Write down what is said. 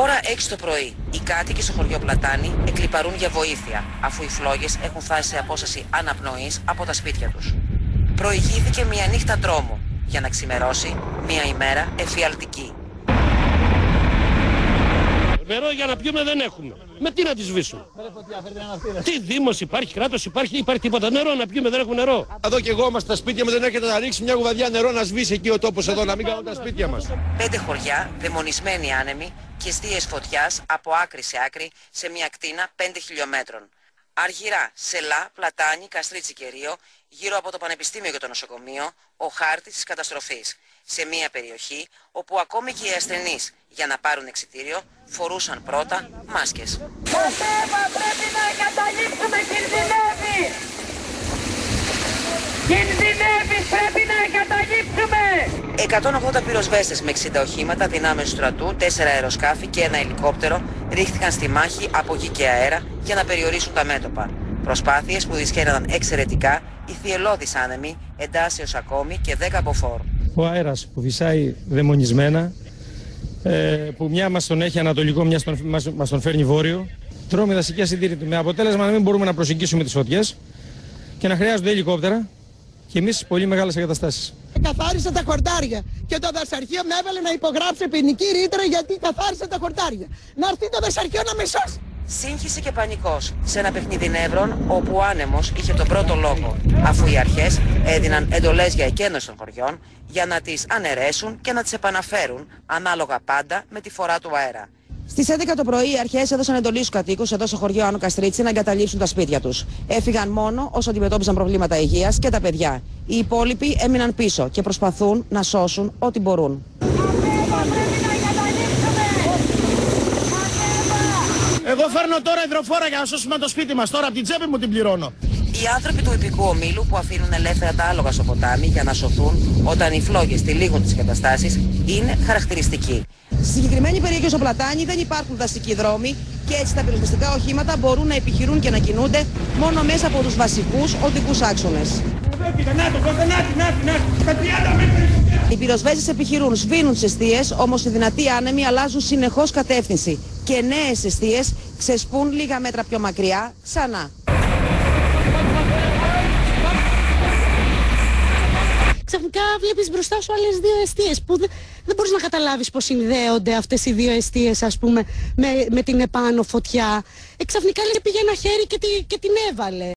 Ώρα 6 το πρωί, οι κάτοικοι στο χωριό Πλατάνη εκλιπαρούν για βοήθεια, αφού οι φλόγες έχουν φτάσει σε απόσταση αναπνοής από τα σπίτια τους. Προηγήθηκε μια νύχτα τρόμου για να ξημερώσει μια ημέρα εφιαλτική. Νερό για να πιούμε δεν έχουμε. Με τι να τη σβήσουμε? Τι δήμος υπάρχει, κράτος υπάρχει τίποτα? Νερό να πιούμε, δεν έχουμε νερό. Εδώ και εγώ είμαστε στα σπίτια μας, δεν έρχεται να ρίξει μια κουβαδιά νερό να σβήσει εκεί ο τόπος εδώ, να μην κάνουν τα σπίτια μας. 5 χωριά, δαιμονισμένοι άνεμοι και εστίες φωτιάς από άκρη σε άκρη σε μια ακτίνα 5 χιλιόμετρων. Αργυρά, Σελά, Πλατάνη, Καστρίτσι και Ρίο, γύρω από το Πανεπιστήμιο και το νοσοκομείο, ο χάρτης της καταστροφής. Σε μια περιοχή όπου ακόμη και οι ασθενείς για να πάρουν εξιτήριο φορούσαν πρώτα μάσκες. Το θέμα πρέπει να εγκαταλείψουμε, κινδυνεύει! Κινδυνεύει, πρέπει να εγκαταλείψουμε! 180 πυροσβέστες με 60 οχήματα, δυνάμεις του στρατού, 4 αεροσκάφη και ένα ελικόπτερο ρίχτηκαν στη μάχη από γη και αέρα για να περιορίσουν τα μέτωπα. Προσπάθειες που δυσχέραναν εξαιρετικά οι θυελλώδεις άνεμοι, εντάσσεως ακόμη και 10 από φόρ. Ο αέρας που φυσάει δαιμονισμένα, που μια μας τον έχει ανατολικό, μια μας τον φέρνει βόρειο, τρώμε δασική ασυντήρητη, με αποτέλεσμα να μην μπορούμε να προσεγγίσουμε τις φωτιές και να χρειάζονται ελικόπτερα και εμείς πολύ μεγάλες εγκαταστάσεις. Καθάρισα τα χορτάρια και το δασαρχείο με έβαλε να υπογράψω ποινική ρήτρα γιατί καθάρισα τα χορτάρια. Να έρθει το δασαρχείο να με σώσει. Σύγχυση και πανικός σε ένα παιχνίδι νεύρων όπου ο άνεμος είχε τον πρώτο λόγο, αφού οι αρχές έδιναν εντολές για εκένωση των χωριών για να τις αναιρέσουν και να τις επαναφέρουν ανάλογα πάντα με τη φορά του αέρα. Στις 11 το πρωί οι αρχές έδωσαν εντολή στους κατοίκους εδώ στο χωριό Άνω Καστρίτσι να εγκαταλείψουν τα σπίτια τους. Έφυγαν μόνο όσο αντιμετώπιζαν προβλήματα υγείας και τα παιδιά. Οι υπόλοιποι έμειναν πίσω και προσπαθούν να σώσουν ό,τι μπορούν. Εγώ φέρνω τώρα υδροφόρα για να σώσουμε το σπίτι μας. Τώρα από την τσέπη μου την πληρώνω. Οι άνθρωποι του ιππικού ομίλου που αφήνουν ελεύθερα τα άλογα στο ποτάμι για να σωθούν όταν οι φλόγες τυλίγουν τις εγκαταστάσεις είναι χαρακτηριστικοί. Στη συγκεκριμένη περιοχή στο Πλατάνι δεν υπάρχουν δασικοί δρόμοι και έτσι τα πυροσβεστικά οχήματα μπορούν να επιχειρούν και να κινούνται μόνο μέσα από τους βασικούς οδικούς άξονες. Οι πυροσβέστες επιχειρούν, σβήνουν τις εστίες, όμως οι δυνατοί άνεμοι αλλάζουν συνεχώς κατεύθυνση και νέες εστίες ξεσπούν λίγα μέτρα πιο μακριά ξανά. Ξαφνικά βλέπεις μπροστά σου άλλες 2 εστίες που δεν μπορείς να καταλάβεις πώς συνδέονται αυτές οι 2 εστίες, ας πούμε, με την επάνω φωτιά. Ξαφνικά πήγε ένα χέρι και την έβαλε.